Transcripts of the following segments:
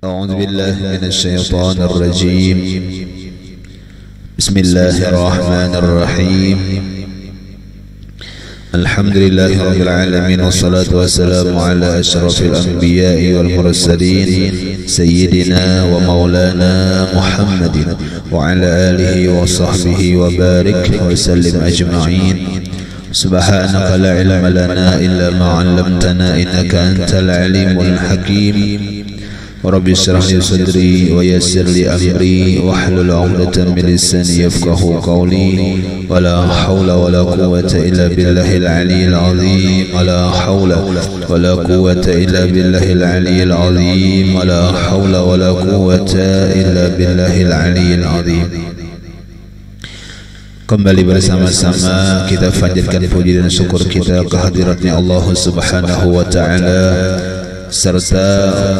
أعوذ بالله من الشيطان الرجيم. بسم الله الرحمن الرحيم. الحمد لله رب العالمين، والصلاة والسلام على أشرف الأنبياء والمرسلين سيدنا ومولانا محمد وعلى آله وصحبه وبارك وسلم أجمعين. سبحانك لا علم لنا إلا ما علمتنا إنك أنت العليم الحكيم. رب اشرح لي صدري ويسر لي أمري واحلل عقدة من لساني يفقهوا قولي. ولا حول ولا قوة إلا بالله العلي العظيم. ولا حول ولا قوة إلا بالله العلي العظيم. ولا حول ولا قوة إلا بالله العلي العظيم. Kembali bersama-sama kita panjatkan puji dan syukur kita kehadiratnya Allah Subhanahu wa Ta'ala, serta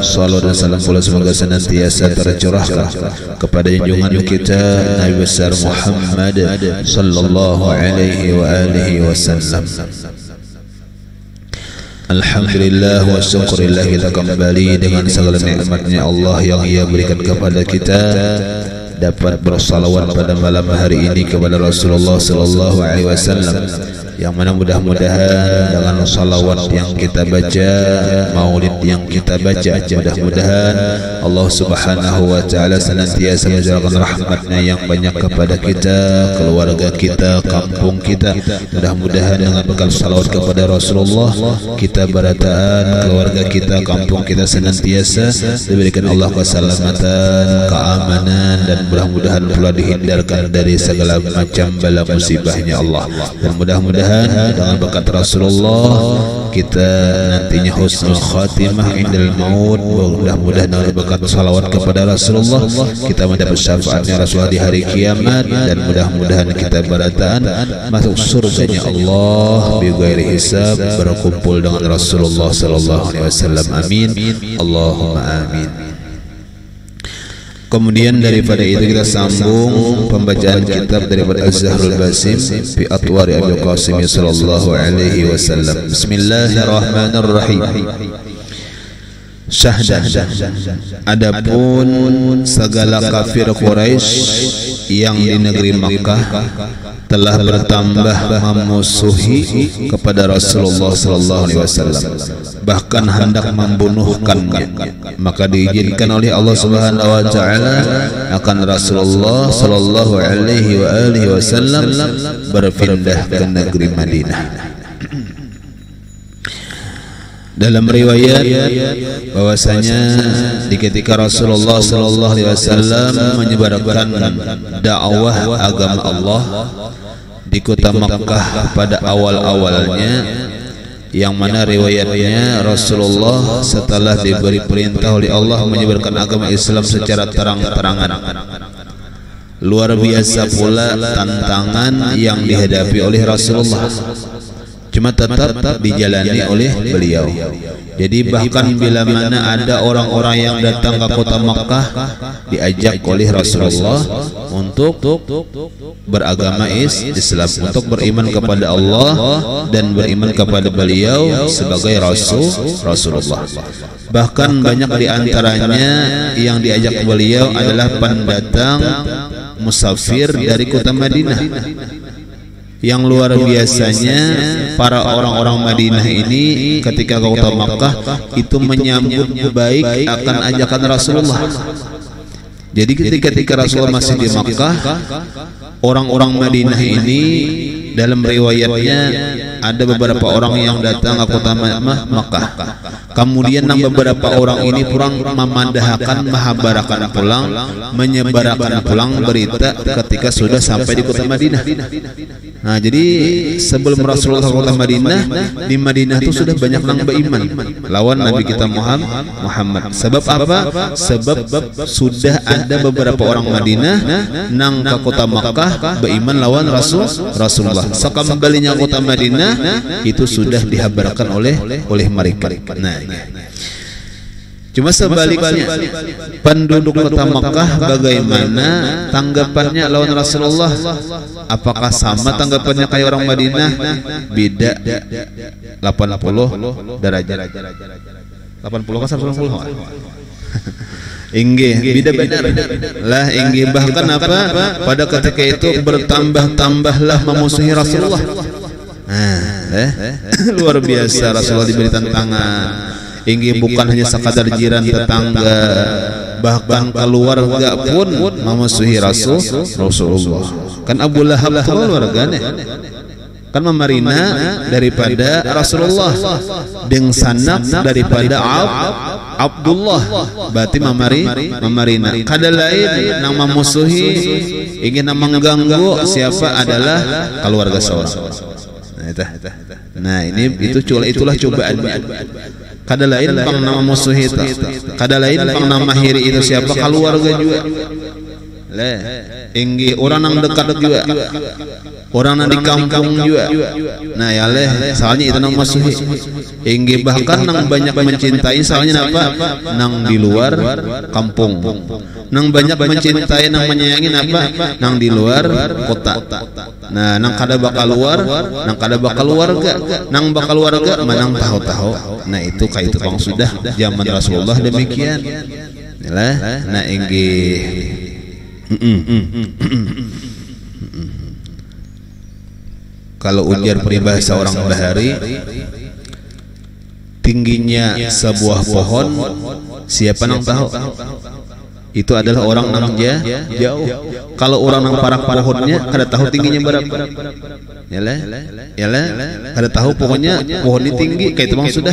salawat dan salam pula semoga senantiasa tercurahkan kepada junjungan kita Nabi besar Muhammad sallallahu alaihi wa alihi wasallam. Alhamdulillah wa syukurillah, kita kembali dengan segala nikmatnya Allah yang Ia berikan kepada kita dapat bersalawat pada malam hari ini kepada Rasulullah sallallahu alaihi wasallam, yang mana mudah-mudahan dengan salawat yang kita baca, maulid yang kita baca, mudah-mudahan Allah Subhanahu wa Ta'ala senantiasa menjadikan rahmatnya yang banyak kepada kita, keluarga kita, kampung kita. Mudah-mudahan dengan bekal salawat kepada Rasulullah, kita berataan, keluarga kita, kampung kita senantiasa diberikan Allah keselamatan, keamanan, dan mudah-mudahan pula dihindarkan dari segala macam bala musibahnya Allah. Dan mudah-mudahan dengan berkat Rasulullah kita nantinya husnul khatimah indal maut. Mudah-mudahan dengan berkat salawat kepada Rasulullah kita mendapat syafaatnya Rasulullah di hari kiamat, dan mudah-mudahan kita berataan masuk surganya Allah bi ghairi hisab, berkumpul dengan Rasulullah sallallahu alaihi wasallam. Amin, Allahumma amin. Kemudian daripada itu kita sambung pembacaan kitab daripada Az-Zahrul Basim fi Atwari Abil Qasim sallallahu alaihi wasallam. Bismillahirrahmanirrahim. Syahdan, adapun segala kafir Quraisy yang di negeri Makkah telah bertambah memusuhi kepada Rasulullah sallallahu alaihi wasallam, bahkan hendak membunuhkannya, maka diizinkan oleh Allah Subhanahu wa Ta'ala akan Rasulullah sallallahu alaihi wasallam berpindah ke negeri Madinah. Dalam riwayat bahwasanya di ketika Rasulullah sallallahu alaihi wasallam menyebarkan dakwah agama Allah di kota Makkah pada awal-awalnya, yang mana riwayatnya Rasulullah setelah diberi perintah oleh Allah menyebarkan agama Islam secara terang-terangan, luar biasa pula tantangan yang dihadapi oleh Rasulullah, cuma tetap dijalani oleh beliau. Jadi bahkan bila mana ada orang-orang yang datang ke kota Makkah diajak oleh Rasulullah untuk beragama Islam, untuk beriman kepada Allah dan beriman kepada beliau sebagai Rasulullah. Bahkan banyak di antaranya yang diajak beliau adalah pendatang musafir dari kota Madinah. Yang luar biasanya para orang-orang Madinah ini ketika ke kota Makkah itu menyambut baik akan ajakan Rasulullah. Jadi ketika Rasulullah masih di Makkah, orang-orang Madinah ini dalam riwayatnya ada beberapa orang yang datang ke kota Makkah. Kemudian beberapa orang ini pulang memandahkan, menghabarkan pulang, menyebarkan pulang berita ketika sudah sampai di kota Madinah. Nah, jadi sebelum Rasulullah ke kota Madinah, di Madinah itu sudah banyak yang beriman lawan Nabi kita Muhammad. Sebab apa? Sebab sudah ada beberapa orang Madinah nang ke kota Makkah beriman lawan Rasulullah. Sekembalinya kota Madinah itu sudah dihabarkan oleh mereka. Nah, cuma sebaliknya penduduk kota Makkah bagaimana tanggapannya lawan Rasulullah? Apakah sama tanggapannya kayak orang Madinah? Beda 80 derajat. 80 ke 180. Inggih bida benar lah inggih, bahkan apa pada ketika itu bertambah-tambahlah memusuhi Rasulullah. Luar biasa Rasulullah diberi tantangan. Inggih bukan hanya sekadar jiran tetangga, bahkan keluarga pun memusuhi Rasulullah. Kan Abu Lahab keluarganya kan memarina daripada Rasulullah, dengan sanak daripada Abdullah, berarti memarina. Kada lain nang memusuhi, ingin mengganggu siapa adalah keluarga seorang. Nah ini itulah cobaannya. Kada lain pang nama musuhi itu, kada lain pang nama hiri itu siapa, keluarga juga. Inggi orang yang dekat juga, orang yang di kampung juga. Nah ya soalnya itu nama musuhi. Inggi bahkan nang banyak mencintai, soalnya apa? Nang di luar kampung. Nang banyak mencintai, nang menyayangi apa? Nang di luar kota. Nah nang kada bakal luar, nang kada bakal keluarga, nang bakal keluarga manang tahu-tahu. Nah itu kayak itu bang sudah zaman Rasulullah demikian. Nah inggi kalau ujar peribahasa orang Bahari, tingginya sebuah pohon siapa nang tahu? Itu adalah orang nang jauh. Kalau orang nang parak pohonnya kada tahu tingginya berapa. Yalah, kada tahu pokoknya pohon ini tinggi kayak itu bang sudah.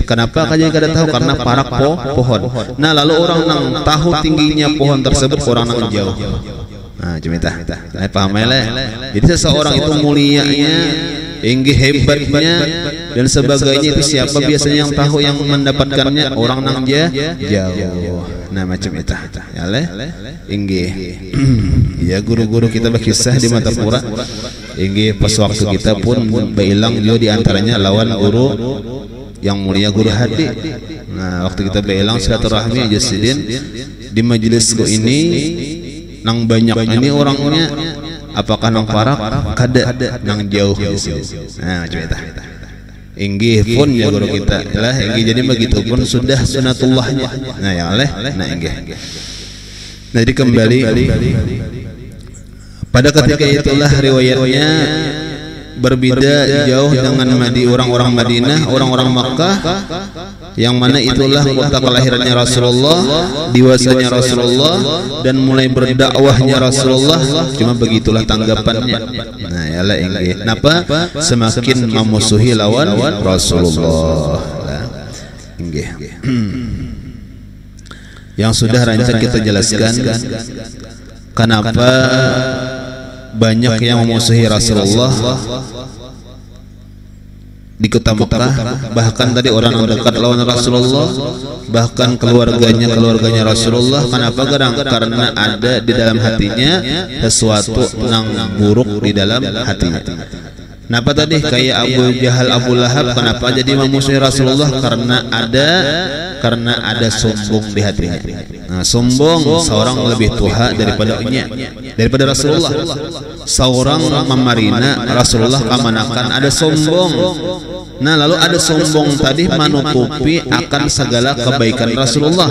Kenapa kalian kada tahu? Karena parak pohon. Nah lalu orang nang tahu tingginya pohon tersebut orang nang jauh. Nah cemita, paham ya? Jadi seseorang itu mulianya, inggi hebatnya dan sebagainya itu siapa biasanya yang tahu, yang mendapatkannya orang nang jauh. Nah macam itu ya inggi. Ya guru-guru kita berkisah di Matapura, inggi pas waktu kita pun beilang juga diantaranya lawan guru yang mulia, guru Hadi. Nah waktu kita beilang silaturahmi Jasidin di majelisku ini, nang banyak ini orangnya apakah nang parak kada nang jauh di sini. Nah coba itu inggih pun ya guru kita lah inggih. Jadi begitu pun sudah sunatullahnya. Nah ya nah inggih. Nah jadi kembali pada ketika itulah riwayatnya berbeda jauh dengan orang-orang Madinah, orang-orang Makkah, yang mana itulah kota kelahirannya Rasulullah, dewasanya Rasulullah, dan mulai berdakwahnya Rasulullah. Cuma begitulah tanggapannya. Nah ya lah inggih. Kenapa? Semakin memusuhi lawan Rasulullah. Inggih. Yang sudah rancang kita jelaskan kenapa banyak yang memusuhi Rasulullah di kota Mekah, bahkan tadi orang yang dekat lawan Rasulullah, bahkan keluarganya Rasulullah. Kenapa? Karena ada di dalam hatinya sesuatu yang buruk di dalam hatinya. Kenapa tadi kayak Abu Jahal, Abu Lahab, kenapa jadi memusuhi Rasulullah? Karena ada sombong di hatinya. Nah, sombong seorang lebih tua daripada Rasulullah. Seorang memarina Rasulullah kamanakan ada sombong. Nah lalu ada sombong tadi menutupi akan segala kebaikan Rasulullah,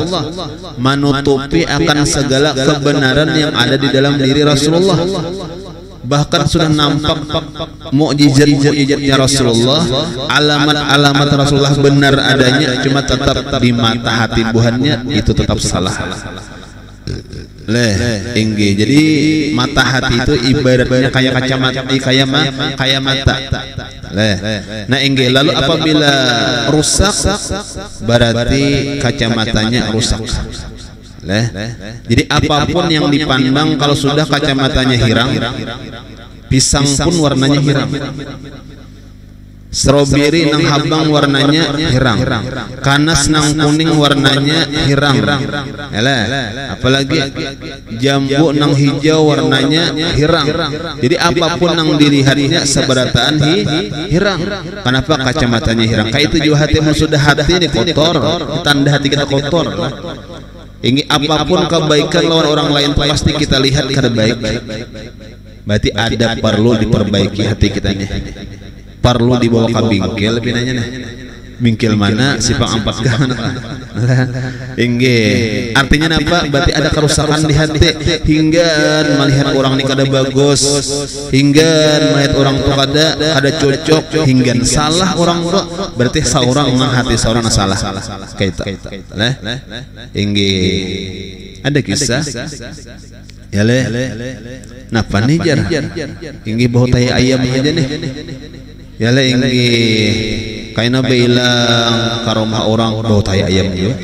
menutupi akan segala kebenaran yang ada di dalam diri Rasulullah. Bahkan sudah nampak mukjizat-mukjizatnya Rasulullah, alamat-alamat Rasulullah benar adanya, cuma tetap di mata hati buhannya itu tetap salah. Inggih. Jadi mata hati itu ibaratnya kayak kacamata, kayak mata. Nah inggih. Lalu apabila rusak berarti kacamatanya rusak. Jadi apapun yang dipandang kalau sudah kacamatanya hirang, pisang pun warnanya hirang, stroberi nang habang warnanya hirang, kanas nang kuning warnanya hirang, apalagi jambu nang hijau warnanya hirang. Jadi apapun nang dilihatnya seberataan hirang. Kenapa kacamatanya hirang? Kayak itu juga hatimu, sudah hati ini kotor, tanda hati kita kotor. Ini apapun kebaikan lawan orang lain pasti kita lihat kada baik. Berarti ada perlu diperbaiki hati kitanya, perlu dibawa ke bingkel pinanya. Bingkil mana sipang ampat kan inggih artinya apa berarti ada kerusakan di hati hingga melihat orang ini kada bagus hingga melihat orang tu kada cocok hingga salah orang tu berarti seorang nang hati seorang salah kaita lah inggih ada kisah ya le napa nih jar inggih bau tai ayam aja nih ya le inggih kaina bilang ka rumah orang bau tai ayam juga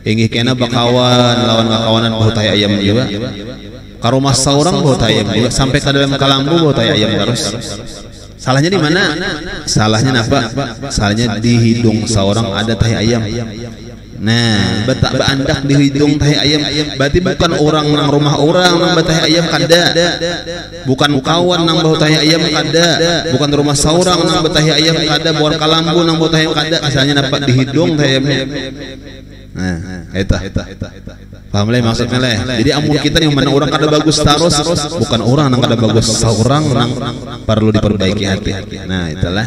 inggih kena bakawan lawan kawanan bau tai ayam juga ka rumah seorang bau tai ayam juga sampai ke dalam kalambu bau tai ayam terus salahnya di mana salahnya apa salahnya di hidung seorang ada tai ayam nah betak beandak di hidung tai ayam berarti bukan orang nang rumah orang nang tai ayam kada bukan kawan nang bau tai ayam kada bukan rumah seorang nang tai ayam kada bukan kalambu nang bau tai ayam kada asalnya dapat di hidung tai ayam nah eta paham le maksudnya le jadi amun kita yang mana orang kada bagus terus bukan orang nang kada bagus seorang nang perlu diperbaiki hati nah itulah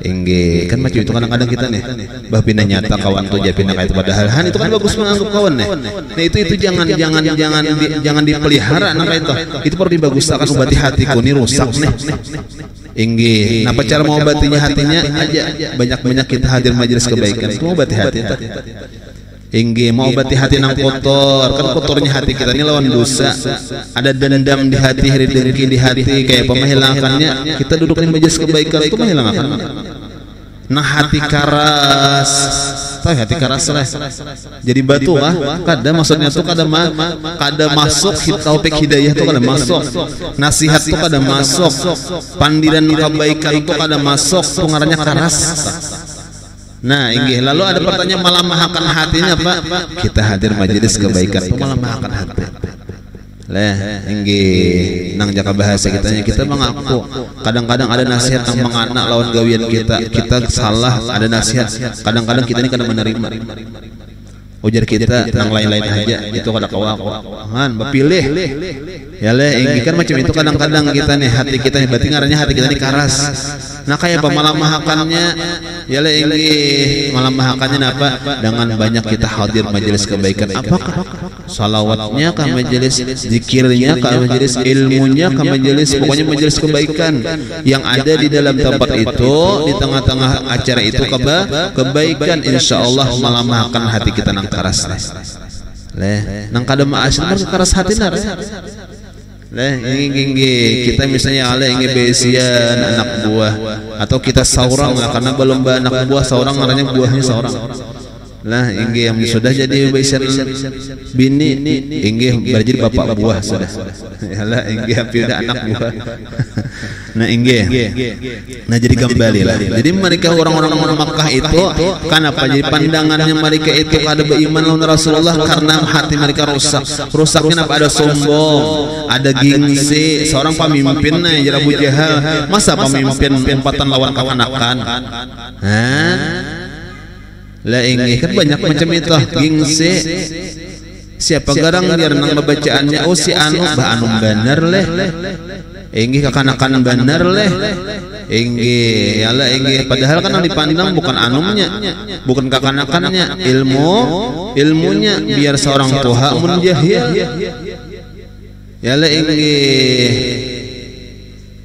inggih kan macam itu kadang-kadang kita nih bah pindah nyata kawan tuh jadi pindah kayak itu padahal han itu kan bagus menganggap kawan nih nah itu jangan dipelihara nang itu perlu dibaguskan obati hatiku ini rusak nih inggih napa cara mau obatinya hatinya aja banyak-banyak kita hadir majelis kebaikan itu mau obati hati inggih mau obati hati nang kotor kan kotornya hati kita ini lawan dosa ada dendam di hati iri dengki di hati kayak pemahilangkannya kita duduk di majelis kebaikan itu menghilangkan nah hati karas tahu hati karas lah jadi batu lah kada maksudnya tuh kada masuk taufik hidayah tuh kada masuk nasihat tuh kada masuk pandiran kebaikan tuh kada masuk pengarahnya karas. Nah, inggih lalu ada pertanyaan malah mahakan hatinya Pak. Kita hadir majelis kebaikan malah mahakan hati. Lah, inggih nang jaka bahasa kita mengaku kadang-kadang ada nasihat yang menganak lawan gawian kita salah ada nasihat kadang-kadang kita ini kada menerima. Ujar kita nang lain-lain aja itu kada kawan bapilih ya le inggih kan macam itu kadang-kadang kita nih hati kita berarti ngarannya hati kita ini karas nah kayak malam mahakannya ya le inggih malam mahakannya apa dengan banyak kita hadir majelis kebaikan apakah salawatnya ke majelis zikirnya ke majelis ilmunya ke majelis pokoknya majelis kebaikan yang ada di dalam tempat itu di tengah-tengah acara itu kebaikan insyaallah malam mahakan hati kita nang karas leh nang kada ma'asyar karas hati nar leh inggih kita misalnya ale ingin besian anak buah atau kita seorang karena belum anak buah seorang ngarannya buahnya seorang lah inggih yang sudah jadi besian bini inggih berjadi bapak buah sudah yalah inggih sudah anak buah nah inggih nah jadi kembali lah jadi mereka orang-orang Makkah itu kenapa jadi pandangannya mereka itu ada beriman lawan Rasulullah karena hati mereka rusaknya apa ada sombong ada gengsi seorang pemimpin nih jadi Abu Jahal masa pemimpin empatan lawan kawan-kawan lah inggih kan banyak macam itu gengsi siapa garang dia nang bacaannya oh si anu bah anu bener leh inggih kekanakan bener leh inggih yalah inggih padahal kan yang dipandang bukan anumnya bukan kekanakannya ilmunya biar seorang tuha mun jahil yalah inggih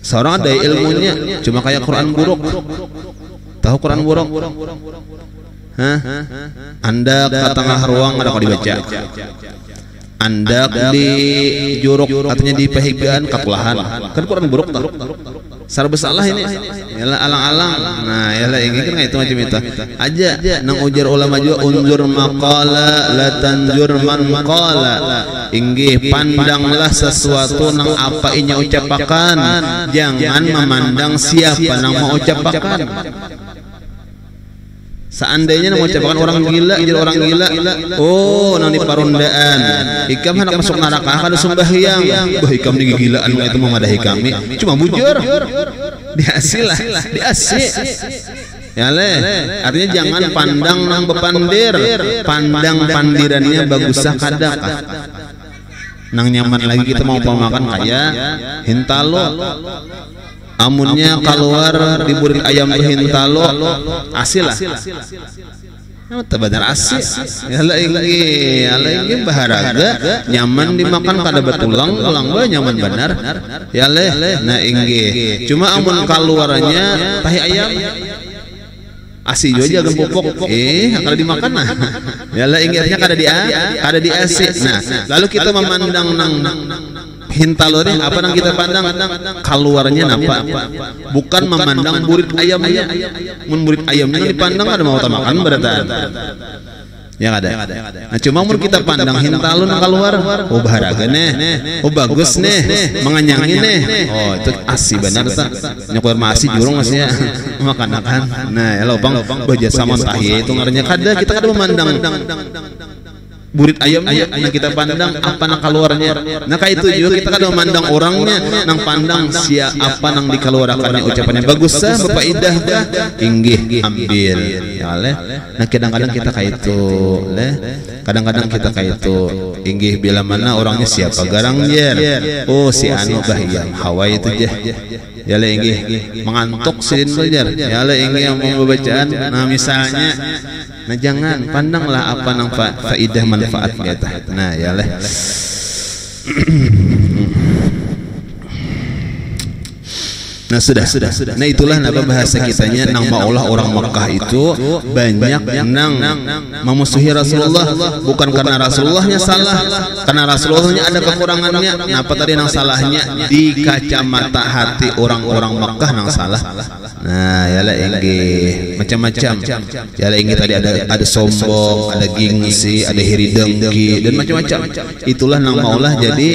seorang ada ilmunya cuma kayak Quran buruk tahu Quran buruk Anda ke tengah ruang ada kau dibaca Anda di juruk katanya di pehigaan kakulahan kan Quran buruk tak sar bersalah ini yalah alang-alang nah yalah ini kan itu macam itu aja nang ujar ulama juga unjur maqala la tanjur man maqala inggih pandanglah sesuatu nang apa inya ucapakan jangan memandang siapa nang mau ucapakan. Seandainya mau ucapkan orang gila jadi orang gila oh nang di parundaan ikam hendak masuk neraka kada sembahyang bah ikam ni gilaan itu memadahi kami cuma bujur dihasil ya le artinya jangan pandang nang bepandir pandang pandirannya bagusah kada nang nyaman lagi kita mau makan kaya hintalo amunnya keluar di burit ayam tuh hintalo asil lah benar asil ala ini baharaga nyaman dimakan kada betulang bae nyaman benar ya leh nah inggih cuma amun keluarnya tahi ayam asi juga jangan pupuk kalau dimakan nah ya lah ingatnya kada di asi nah lalu kita memandang hintalore apa yang kita pandang keluarnya napa bukan memandang burit ayamnya mun burit ayamnya dipandang ada mau makan berarti yang ada. Nah cuma mun kita pandang hintalun keluar oh baharaga nih oh bagus nih menganyangin nih oh itu asi benar tak nyokur masih jurung masih ya makan nah ya lopang baja sama tahi itu ngarannya kada kita kada memandang burit ayamnya nah kita pandang apa nang keluarnya nah kayak itu juga kita kan memandang orangnya nang pandang siapa nang dikeluarkannya ucapannya bagus sah berfaedah inggih ambil ya leh nah kadang-kadang kita kayak itu leh kadang-kadang kita kayak itu inggih bila mana orangnya siapa garang jer oh si anu bahiyam hawa itu je ya leh inggih mengantuk sidin bajar ya leh inggih mau bacaan nah misalnya nah jangan pandanglah apa nang faidah manfaatnya nah ya leh nah sudah nah itulah napa bahasa kitanya nang maulah orang Makkah itu banyak nang memusuhi Rasulullah bukan karena Rasulullahnya salah karena Rasulullahnya ada kekurangannya napa tadi nang salahnya di kacamata hati orang-orang Makkah nang salah nah ya lah inggih macam-macam ya lah inggih tadi ada sombong ada gengsi ada hiri dengki dan macam-macam itulah nang maulah jadi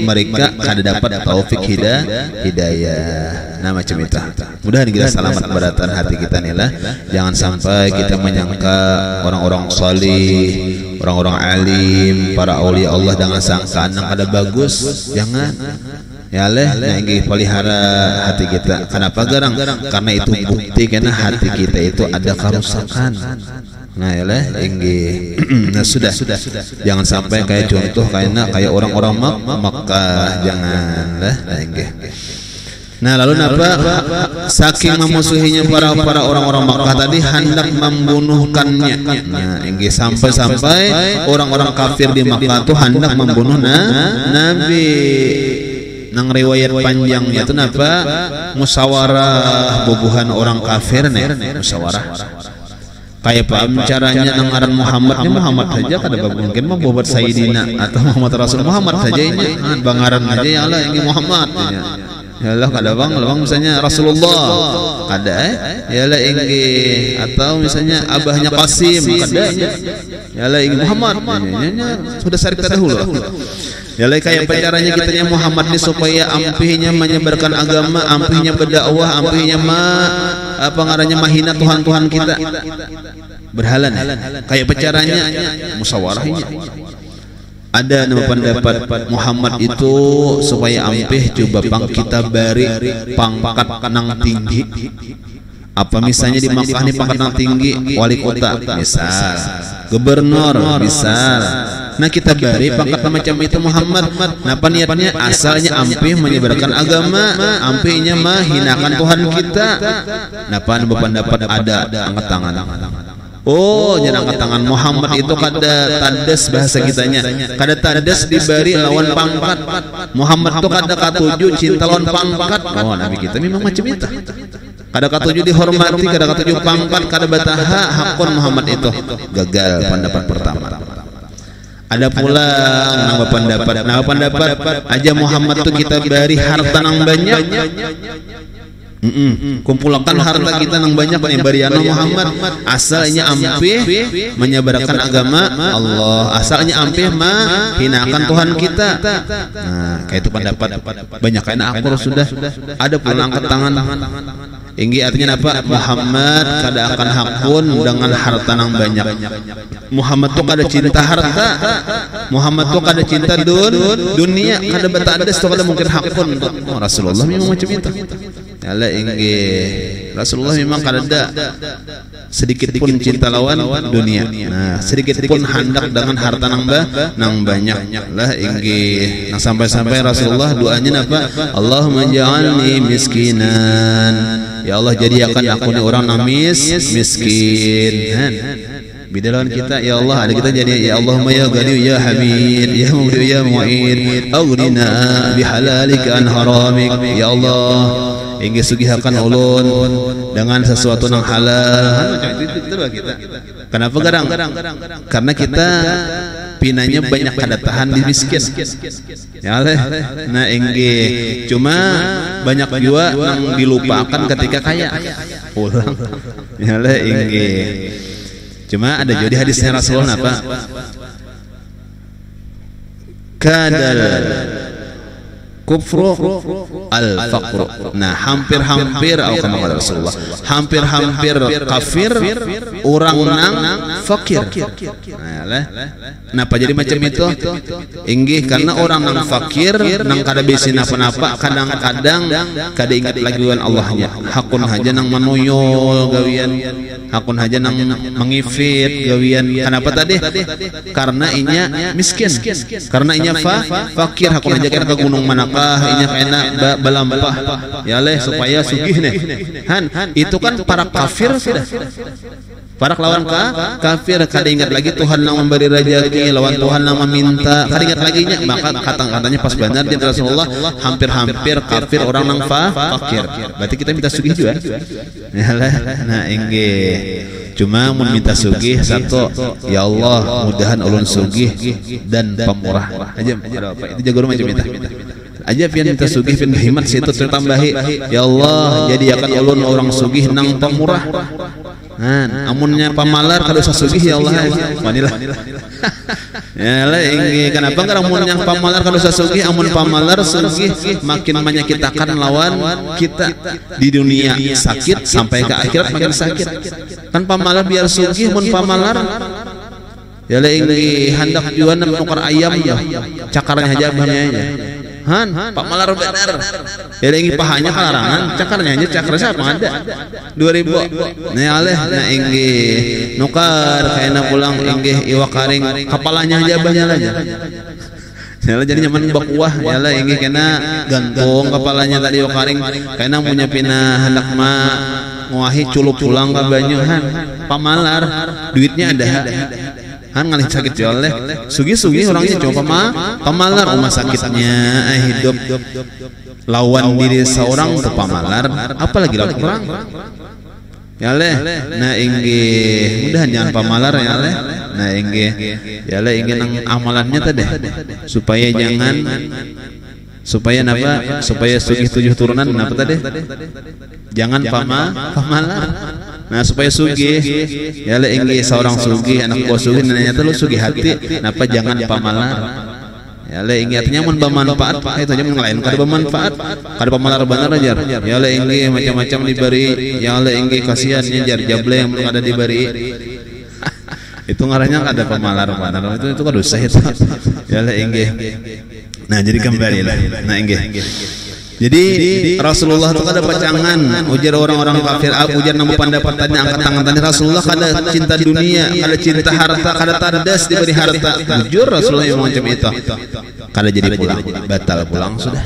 mereka kada dapat taufik hidayah nah macam itu mudah-mudahan kita selamat beratan hati kita nih lah jangan sampai kita menyangka orang-orang salih orang-orang alim para aulia Allah dengan sangkaan yang kada bagus jangan ya leh nah inggih pelihara hati kita kenapa garang karena itu bukti karena hati kita itu ada kerusakan nah ya leh inggih nah sudah jangan sampai kayak contoh kayak orang-orang Makkah jangan lah nah inggih nah lalu napa saking memusuhinya para orang-orang Makkah tadi hendak membunuhkannya nah inggih sampai orang-orang kafir di Makkah itu hendak membunuh Nabi nang riwayat panjangnya itu napa musyawarah bubuhan orang kafir nih musyawarah kayak paham caranya nang aran Muhammad saja kada mungkin mah buat Sayyidina atau Muhammad Rasul Muhammad saja ini bangaran aja ya Allah ini Muhammad ya Allah kada bang misalnya Rasulullah kada ya Allah inggih atau misalnya abahnya Qasim kada ya Allah inggih Muhammad sudah syarif dahulu ya Allah kayak caranya kitanya Muhammad ini supaya ampihnya menyebarkan agama ampihnya berdakwah ampihnya apa ngarannya mahina Tuhan kita berhala kayak caranya musyawarahnya ada nama pendapat Muhammad itu supaya ampih coba pang kita beri pangkat nang tinggi apa misalnya di Makkah ini pangkat nang tinggi wali kota misal gubernur misal nah kita beri pangkat macam itu Muhammad nah niatnya asalnya ampih menyebarkan agama ampihnya menghinakan Tuhan kita nah pendapat ada angkat tangan oh nyerang tangan Muhammad itu kada tandes bahasa kitanya kada tandes diberi lawan pangkat Muhammad itu kada katuju cinta lawan pangkat oh Nabi kita memang macam itu kada katuju dihormati kada katuju pangkat kada bataha hakun Muhammad itu gagal pendapat pertama ada pula nama pendapat aja Muhammad itu kita beri harta nang banyak kumpulkan harta kita nang banyak nih bariana Muhammad asalnya ampih menyebarkan agama Allah asalnya ampih menghinakan Tuhan kita nah kayak itu pendapat banyak kan akur sudah ada pula angkat tangan inggih artinya apa Muhammad kada akan hakun dengan harta nang banyak Muhammad tuh kada cinta harta Muhammad tuh kada cinta dunia kada betades tuh kada mungkin hakun Rasulullah memang macam itu Allah inggih Rasulullah memang kada sedikit pun cinta lawan dunia. Nah, sedikit pun hendak dengan harta nang banyak lah inggih. Nah, sampai-sampai Rasulullah doanya apa? Allahumma ja'alni miskinan. Ya Allah jadikan aku ni orang miskin. Bidalan kita ya Allah ada kita jadi ya Allahumma ya Ghani ya Hamid ya Mughni ya Mu'in aghnina bihalalika an haramik ya Allah inggih sugihakan ulun dengan sesuatu yang halal. Kenapa garang? Karena kita pinanya banyak kada tahan di miskin. Ya Allah. Nah inggih cuma banyak juga yang dilupakan ketika kaya. Ulang. Ya Allah inggih. Cuma ada jadi hadisnya Rasulullah apa? Kadal kufru al-faqru. Nah, hampir-hampir kata Rasulullah. Hampir-hampir kafir orang nang fakir. Kenapa jadi macam itu? Inggih karena orang nang fakir nang kada bisa napa-napa, kadang-kadang kada ingat lagi Allahnya. Hakun haja nang manuyul gawian. Hakun haja nang mengifit gawian. Kenapa tadi? Karena inya miskin. Karena inya fakir hakun haja kena ke gunung Manakah inya kena balampah. Ya leh supaya sugih nih. Itu kan para kafir sudah. Para lawan kafir kada ingat lagi Tuhan yang memberi rezeki, lawan Tuhan yang meminta, kada ingat lagi nya. Maka katanya pas benar dia Rasulullah hampir-hampir kafir orang nang fakir. Berarti kita minta sugih juga. Nah inggih. Cuma meminta sugih satu, ya Allah mudahan ulun sugih dan pemurah. Aja itu jago macam minta. Aja pian minta sugih pian himat situ tertambahi. Ya Allah jadikan ulun orang sugih nang pemurah. Nah, amunnya pamalar kada usah sugih ya Allah. Manilah. Ya lah inggih kenapa enggak amun yang pamalar kada usah sugih, amun pamalar sugih makin menyakitkan lawan kita di dunia sakit sampai ke akhirat makin sakit. Kan pamalar biar sugih mun pamalar ya lah inggih hendak jual nukar ayam ya. Cakarnya aja bahnya. Pamalar benar. Ya inggih pahanya kelarangan, cakarnya aja cakar siapa ada. 2000. Nah aleh nah inggih nukar kaina pulang inggih iwak karing kepalanya aja bahnya aja. Yalah jadi nyaman bakuah yalah inggih kena gantung kepalanya tadi iwak karing kaina punya pina hendak nguahi culup pulang ka banyu pamalar duitnya ada. Ngalih sakit oleh sugi-sugi orangnya coba pamalar rumah sakitnya hidup lawan diri seorang untuk pamalar apalagi lawan orang ya leh nah inggih mudah jangan pamalar ya leh nah inggih ya leh ingin amalannya tadi supaya napa supaya sugih 7 turunan napa tadi jangan pamalar. Nah supaya sugih ya le inggih seorang sugih anak buah sugih ternyata lu sugih hati napa jangan pamalar ya le inggih artinya mun bermanfaat itu aja mun lain kada bermanfaat kada pamalar benar aja ya le inggih macam-macam diberi ya le inggih kasihan jar jable yang belum ada diberi itu ngarannya ada pamalar benar itu kan dosa itu ya le inggih. Nah jadi kembali lah nah inggih. Jadi Rasulullah itu kada pacangan ujar orang-orang kafir ujar nama pendapatannya angkat tangan tadi Rasulullah kada cinta dunia kada cinta harta kada tardas diberi harta jujur Rasulullah yang macam itu kada jadi pulang batal pulang sudah.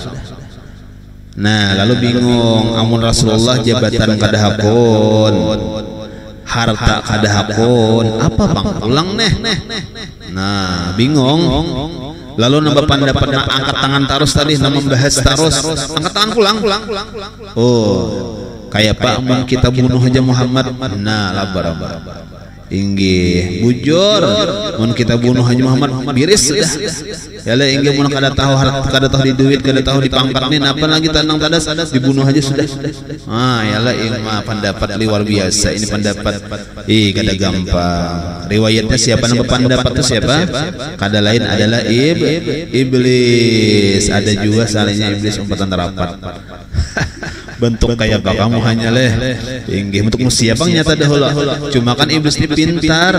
Nah lalu bingung amun Rasulullah jabatan kada hakun harta kada hakun apa bang pulang neh. Nah bingung. Lalu nambah pendapat angkat tangan terus tadi membahas terus angkat tangan pulang. Oh kayak Pak mun kita bunuh aja Muhammad nah labar inggih bujur mun kita bunuh aja Muhammad biris sudah ya lah inggih mun kada tahu harta kada tahu di duit kada tahu di pangkat nih apa lagi tanang tadas dibunuh aja sudah. Ya lah ilmu pendapat luar biasa ini pendapat kada gampang. Riwayatnya siapa nama pendapat itu siapa? Kada lain adalah iblis. Ada juga salahnya iblis umpatan rapat. Bentuk kayak kamu hanya leh inggih bentuk siapa nyata dahulu. Cuma kan iblis ini pintar.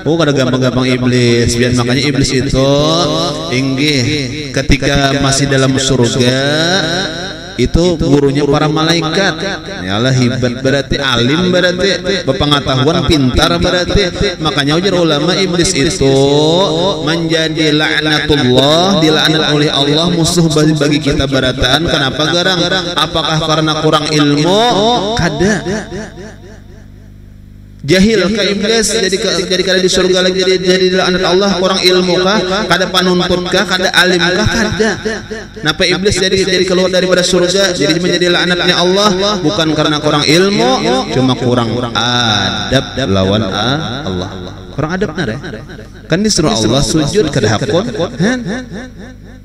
Oh kada gampang-gampang iblis. Biar makanya iblis itu inggih ketika masih dalam surga itu gurunya para malaikat. Yalah hebat berarti, alim berarti, berpengetahuan, pintar berarti. Makanya ujar ulama iblis itu menjadi laknatullah, dilaknat oleh Allah, musuh bagi kita barataan. Kenapa garang? Apakah karena kurang ilmu? Kada. Jahil ka iblis jadi kada di surga lagi, jadi laknat Allah, kurang ilmu kah, kada panuntut kah, kada alim kah, kada. Napa iblis jadi keluar daripada surga, jadi menjadi laknatnya Allah bukan karena kurang ilmu, cuma kurang adab lawan Allah. Kurang adab nare. Kan disuruh Allah sujud kada hakun.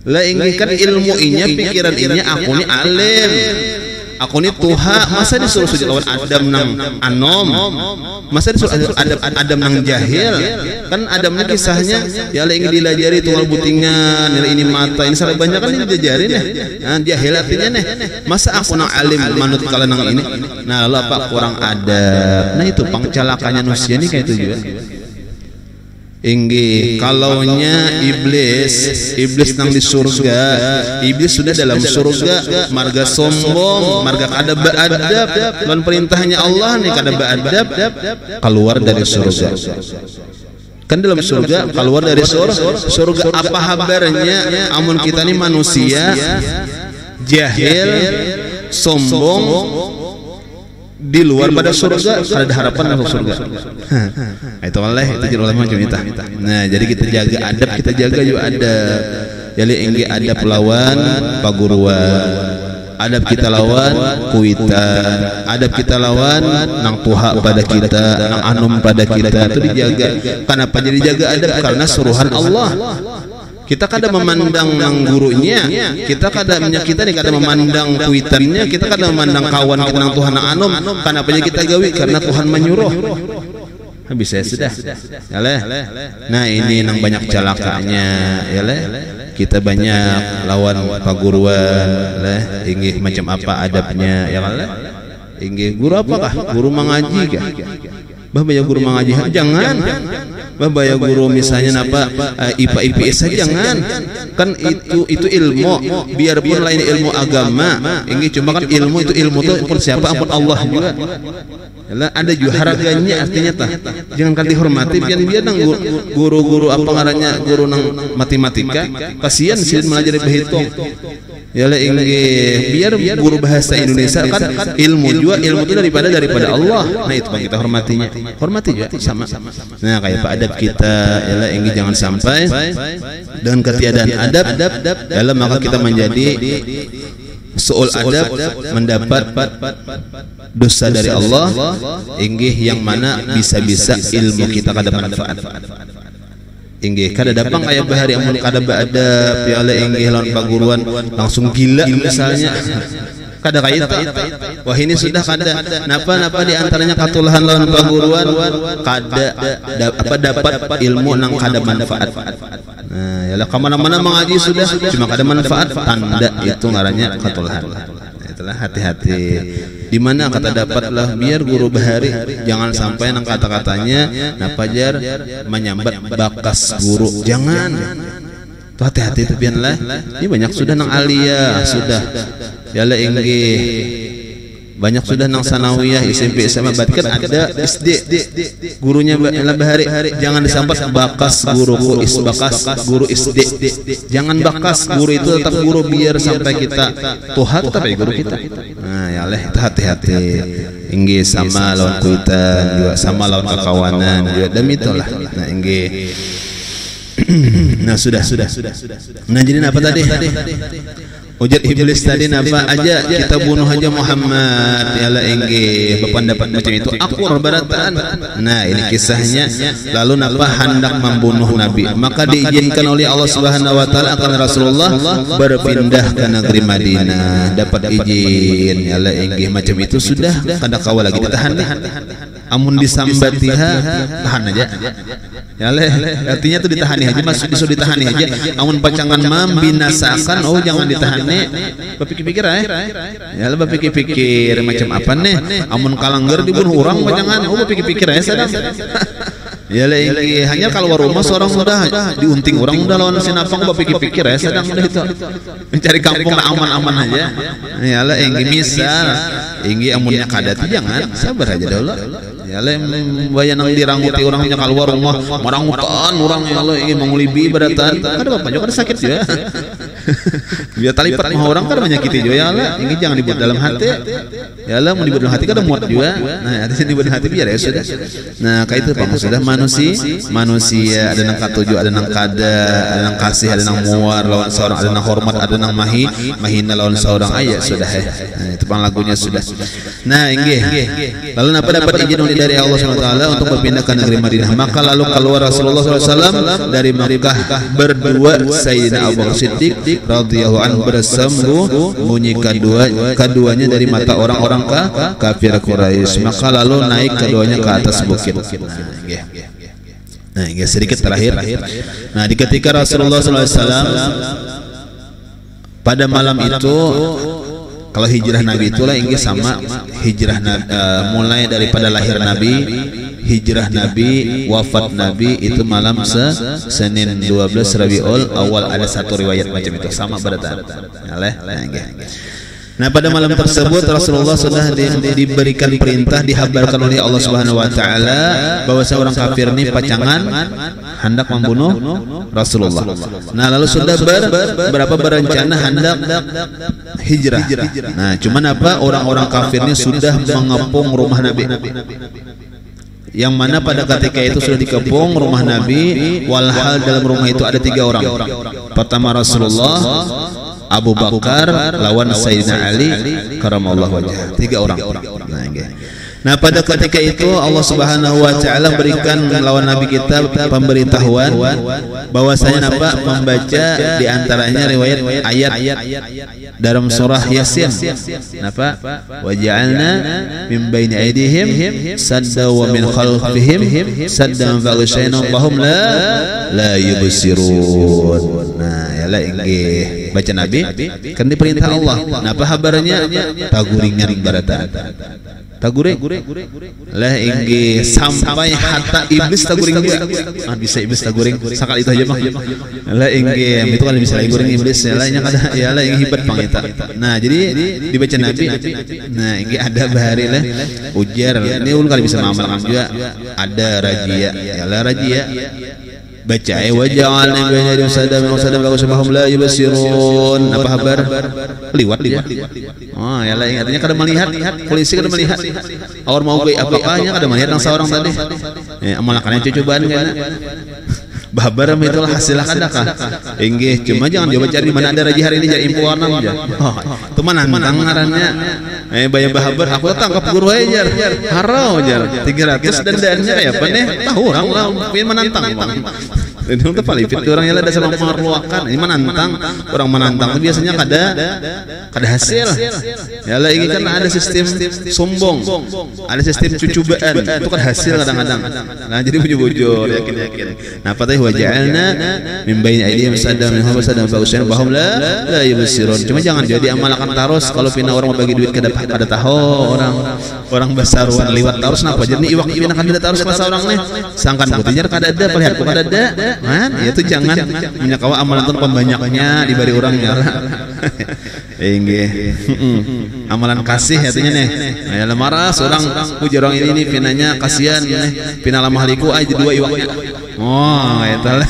Lah ingin ilmu inya, pikiran inya, aku ni alim, aku ni tuha, masa disuruh sujud lawan Adam nang anom, masa disuruh Adam nang jahil. Kan Adam ni kisahnya ya lah ingin dilajari tunggal butingan, ya ini mata, ini salah banyak kan dilajari nih. Nah, jahil artinya nih, masa aku nang alim manut kala nang ini. Nah lalu apa kurang adab. Nah itu pangcalakanya manusia ni kayak itu juga. Inggi kalaunya iblis nang di surga, iblis sudah dalam surga, marga sombong, marga kada beadab lawan perintahnya Allah nih, kada beadab, keluar dari surga. Kan dalam surga, keluar dari surga apa kabarnya? Amun kita nih manusia jahil, sombong, di luar pada surga, ada harapan masuk surga. Itu Allah, itu jadi ulama macam itu. Nah, jadi kita jaga adab, kita jaga juga adab. Jadi inggi adab lawan paguruan, adab kita lawan kuitan, adab kita lawan nang tuha pada kita, nang anum pada kita, itu dijaga. Kenapa jadi jaga adab? Karena suruhan Allah. Kita kada memandang nang gurunya, kita kada kita nih kada memandang kuitannya, kita kada memandang kawan kita nang Tuhan nang anom. Kenapa kita gawi? Karena Tuhan menyuruh. Bisa sudah. Yalah. Nah ini nang banyak celakanya, yalah. Kita banyak lawan paguruan, lah. Inggih macam apa adabnya, ya Allah. Inggih guru apakah? Guru mengaji kah? Bahaya guru mengaji jangan. Bahaya guru misalnya apa IPA IPS saja jangan. Kan itu ilmu, biarpun lain ilmu agama, ini cuma kan ilmu itu pun siapa ampun Allah juga. Yalah, ada juga harganya artinya tah. Jangan kan dihormati, biar nang guru-guru apa ngarannya, guru nang matematika, kasihan sih melajari berhitung. Yalah biar guru bahasa Indonesia kan ilmu juga, ilmu itu daripada Allah. Nah itu bang kita hormatinya, hormati juga sama. Nah kayak pak adab kita, yalah jangan sampai dengan ketiadaan adab, yalah maka kita menjadi soal adab, mendapat dosa dari Allah, yang mana bisa-bisa ilmu kita kada manfaat. Inggih kada dapang kayak bahari amun kada beadab, ya Allah lawan paguruan langsung gila misalnya. Kada kait. Wah ini sudah kada napa di antaranya katulahan lawan paguruan, kada dapat ilmu nang kada manfaat. Nah, yalah kemana-mana mengaji sudah cuma kada manfaat, tanda itu ngarannya katulahan. Itulah hati-hati. Di mana kata dapatlah biar guru bahari jangan sampai nang kata-katanya napajar menyambat bakas guru, jangan. Tuh hati-hati itu biarlah. Ini banyak sudah nang alia sudah. Yalah banyak sudah nang sanawiyah SMP SMA, berarti kan ada SD gurunya bahari jangan disambat bakas guruku bakas guru SD, jangan bakas guru itu tetap guru, biar sampai kita tuhan tetap ya guru kita. Nah ya Allah itu hati-hati. Inggih sama lawan kuitan juga, sama lawan kekawanan juga, demi itulah. Nah inggih nah sudah. Nah jadi apa tadi? Ujar iblis tadi napa aja kita bunuh aja Muhammad, yalah inggih berpendapat macam itu akur baratan. Nah ini kisahnya. Lalu napa hendak membunuh Nabi, maka diizinkan oleh Allah Subhanahu wa taala akan Rasulullah berpindah ke negeri Madinah, dapat izin, yalah inggih macam itu sudah kada kawal lagi ditahan. Amun disambatiha tahan aja. Yalah artinya tuh ditahani aja, masuk disuruh ditahani aja. Amun pacangan membinasakan, oh jangan ditahani. Berpikir-pikir ya lah berpikir-pikir macam apa nih. Amun kalanggar dibunuh orang jangan, oh berpikir-pikir sadang. Ya lagi hanya kalau rumah seorang sudah diunting orang udah lawan sinapang berpikir-pikir ya sedang udah itu mencari kampung aman-aman aja. Ya lah ingin misal ingin amunnya kadat jangan sabar aja dulu. Ya lah bayanang diranguti orangnya keluar rumah marangutan orang ya Allah ingin mengulibi beratan ada bapak juga ada sakit juga. Biar talipat mah orang kan menyakiti juga ya lah ingin jangan dibuat dalam hati. Ya lah mau dibuat dalam hati kan ada muat juga. Nah di sini dibuat dalam hati biar ya sudah. Nah kayak itu Pak sudah manusia ada nang katuju ada nang kada ada nang kasih ada nang muar lawan seorang ada nang hormat ada nang mahina lawan seorang ayat sudah nah, itu pang lagunya sudah. Nah inggih lalu apa dapat izin dari Allah SWT untuk berpindah ke negeri Madinah maka lalu keluar Rasulullah SAW dari Makkah berdua Sayyidina Abu Bakar Siddiq radhiyallahu anhu bersembunyi keduanya dari mata orang-orang kafir Quraisy maka lalu naik keduanya ke atas bukit. Nah, sedikit terakhir. Nah, di ketika Rasulullah SAW pada malam itu, kalau hijrah Nabi itulah ini sama hijrah mulai daripada lahir Nabi, hijrah Nabi, wafat Nabi itu malam Senin 12 Rabiul Awal ada satu riwayat macam itu sama beratan. Nah pada malam tersebut Rasulullah sudah diberikan perintah dihabarkan oleh Allah Subhanahu Wa Taala bahwa seorang kafir ini pacangan hendak membunuh Rasulullah. Nah lalu sudah berapa berencana hendak hijrah. Nah cuman apa orang-orang kafir ini sudah mengepung rumah Nabi. Yang mana pada ketika itu sudah dikepung rumah Nabi walhal dalam rumah itu ada 3 orang. Pertama Rasulullah, Abu Bakar lawan Sayyidina Ali karamallahu wajhah 3 orang. Nah pada ketika itu Allah Subhanahu Wa Taala berikan lawan Nabi kita pemberitahuan bahwasanya apa membaca diantaranya riwayat ayat dalam surah Yasin apa waja'alna min baini aydihim sadda wa min khalfihim saddan faghshaynahum la yubsirun. Nah ya lah inggih baca Nabi kan diperintah Allah. Nah apa kabarnya taguringan barata taguring lah inggih sampai hatta iblis taguring juga bisa iblis taguring sakal itu aja mah lah inggih itu kan bisa taguring iblis ya lah nya kada ya lah yang hebat pangita. Nah jadi dibaca Nabi nah inggih ada bahari lah ujar ini ulun kali bisa mamal juga ada rajia ya lah rajia baca waja'alna baina yadayhi sadam wa sadam bagus bahum la yubsirun apa kabar liwat oh ya lah artinya kada melihat polisi kada melihat orang mau gay apakahnya kada melihat yang seorang tadi amalakannya cobaan kayaknya babar itulah hasil kadakah inggih cuma jangan coba cari di mana ada raji hari ini jadi info warna aja itu mana nantang ngarannya bayang bahabar aku tangkap guru aja harau aja 300 dandannya ya apa nih tahu orang lah pengen menantang bang ini untuk paling fit orangnya lah dasar mengeluarkan ini menantang orang menantang itu biasanya kada hasil ya lah ini kan ada sistem sombong ada sistem cucubaan itu kan hasil kadang-kadang nah jadi bujur-bujur yakin nah patah waja'alna min baini aydihim saddan min khalfihim saddan faghshaynahum bahum la yubsirun cuma jangan jadi amalkan tarus kalau pina orang mau bagi duit kada tahu orang basaruan liwat tarus napa jadi iwak pina kada tarus pas orang nih sangkan putihnya kada ada perlihat kada ada man itu jangan menyakawa amalan itu pembanyaknya dibari orangnya inggih amalan kasih artinya nih ya marah seorang puji orang ini pinanya kasihan nih pina lamah liku aja 2 iwaknya oh eta lah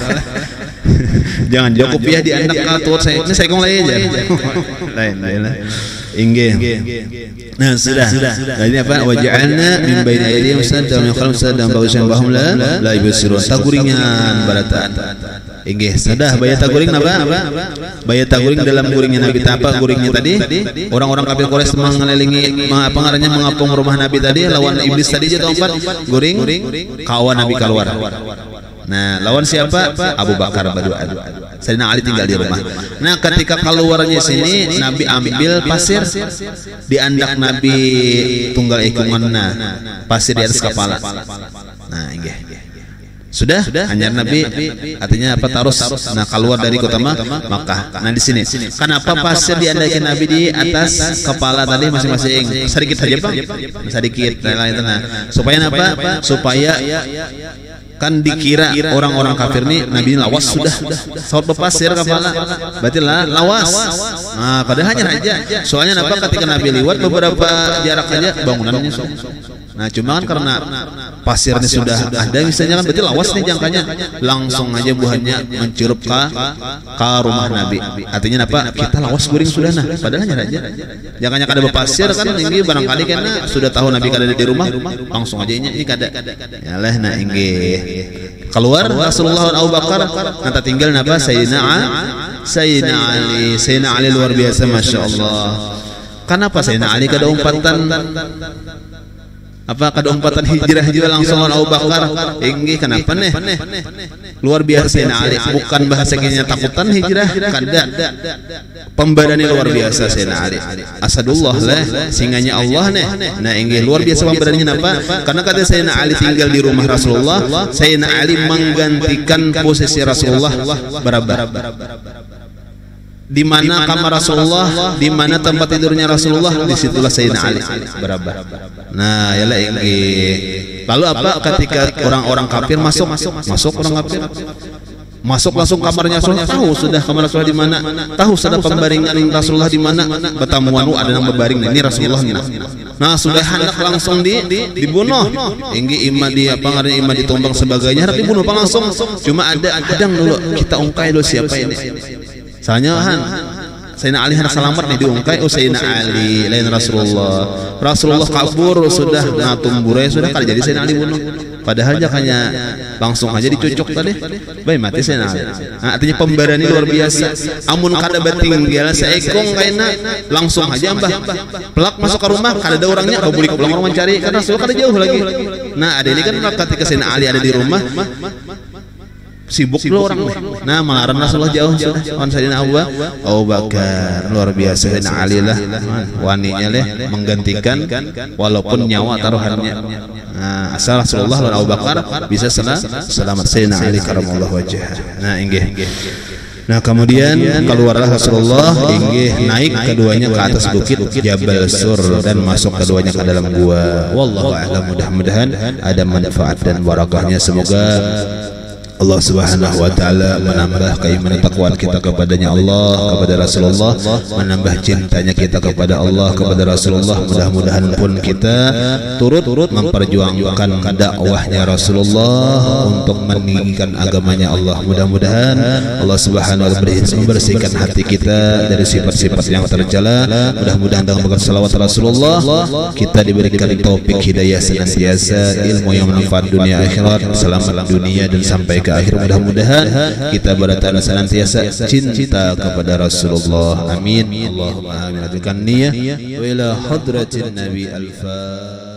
jangan cukup ya di anak katur saya ini saya kong lain aja lain inggih nah sudah nah ini apa waja'alna min baini aydihim saddan min khalfihim saddan faghshaynahum bahum la yubsirun taguringan baratan inggih sudah baya taguring apa baya taguring dalam guringnya Nabi apa guringnya tadi orang-orang kafir Quraisy mengelilingi apa ngarannya mengapung rumah Nabi tadi lawan iblis tadi aja tempat guring kawan Nabi keluar. Nah lawan siapa? Abu Bakar berdua Sayyidina Ali tinggal di rumah. Nah ketika keluarnya sini Nabi ambil pasir di andak Nabi tunggal ikungan pasir di atas kepala. Nah inggih sudah hanya Nabi artinya apa tarus nah keluar dari kota Makkah. Nah di sini kenapa pasir diandakin Nabi di atas kepala tadi masing-masing sedikit saja Bang sedikit nah supaya apa supaya kan dikira orang-orang kafir nih Nabi lawas sudah saut bepasir kepala berarti lah lawas. Nah padahal hanya raja, soalnya apa ketika Nabi lewat beberapa jarak aja bangunannya nah cuma kan karena pasirnya sudah ada misalnya kan berarti lawas nih jangkanya langsung aja buahnya mencurup ke rumah Nabi. Artinya apa kita lawas guring sudah nah padahal hanya raja jangkanya kada berpasir kan ini barangkali karena sudah tahu Nabi kada ada di rumah langsung aja ini kada yalah nah inggih keluar Rasulullah dan Abu Bakar nanti tinggal napa Sayyidina Ali luar biasa Masya Allah. Kenapa Sayyidina Ali kada umpatan kada umpatan hijrah juga langsung Abu Bakar inggih kenapa nih luar biasa Sayyidina Ali bukan bahasa kayaknya takutan hijrah kada pemberani luar biasa Sayyidina Ali asadullah lah singanya Allah nih nah inggih luar biasa pemberaninya apa karena kata Sayyidina Ali tinggal di rumah Rasulullah Sayyidina Ali menggantikan posisi Rasulullah barabar di mana kamar Rasulullah, di mana tempat tidurnya Rasulullah, disitulah Sayyidina Ali berabar. Nah, yalah ini. Lalu apa ketika orang-orang kafir masuk orang kafir, masuk langsung kamarnya Rasulullah, tahu sudah kamar Rasulullah di mana, tahu sudah pembaringan Rasulullah di mana, betamuan ada yang berbaring, ini Rasulullah nih. Nah sudah hendak langsung dibunuh, inggi ima di apa ngaran ima ditumbang sebagainya, harus dibunuh langsung. Cuma ada adang dulu kita ungkai dulu siapa ini. Soalnya Sayyidina Ali hendak selamat nih diungkai Sayyidina Ali lain Rasulullah kabur sudah ngatumburai sudah kali jadi Sayyidina Ali bunuh padahal hanya langsung aja dicucuk tadi baik mati Sayyidina Ali. Nah, artinya pemberani luar biasa amun kada batinggal seekong kaina langsung aja mbah pelak masuk ke rumah kada ada orangnya kau boleh pulang orang mencari karena Rasulullah kada jauh lagi. Nah ada ini kan ketika Sayyidina Ali ada di rumah sibuk lo orang nah melarang Rasulullah jauh sudah on Sayyidina Abu Bakar luar biasa Sayyidina Ali lah waninya leh menggantikan walaupun nyawa taruhannya. Nah asal Rasulullah dan Abu Bakar bisa selamat Sayyidina Ali karamallahu wajhah. Nah inggih. Nah kemudian keluarlah Rasulullah inggih naik keduanya ke atas bukit Jabal Sur dan masuk keduanya ke dalam gua. Wallahu a'lam, mudah-mudahan ada manfaat dan barakahnya. Semoga Allah Subhanahu wa taala menambah keimanan takwaan kita kepadanya Allah, kepada Rasulullah, menambah cintanya kita kepada Allah, kepada Rasulullah. Mudah-mudahan pun kita turut memperjuangkan dakwahnya Rasulullah untuk meninggikan agamanya Allah. Mudah-mudahan Allah Subhanahu wa taala membersihkan hati kita dari sifat-sifat yang tercela. Mudah-mudahan dengan berkat salawat Rasulullah kita diberikan taufik hidayah senantiasa, ilmu yang bermanfaat dunia akhirat, selamat dunia dan sampai ke akhir. Mudah-mudahan kita berada senantiasa cinta kepada Rasulullah. Amin. Allahumma amin. Ajukan niyah wa ila hadratin Nabi al-Fatihah.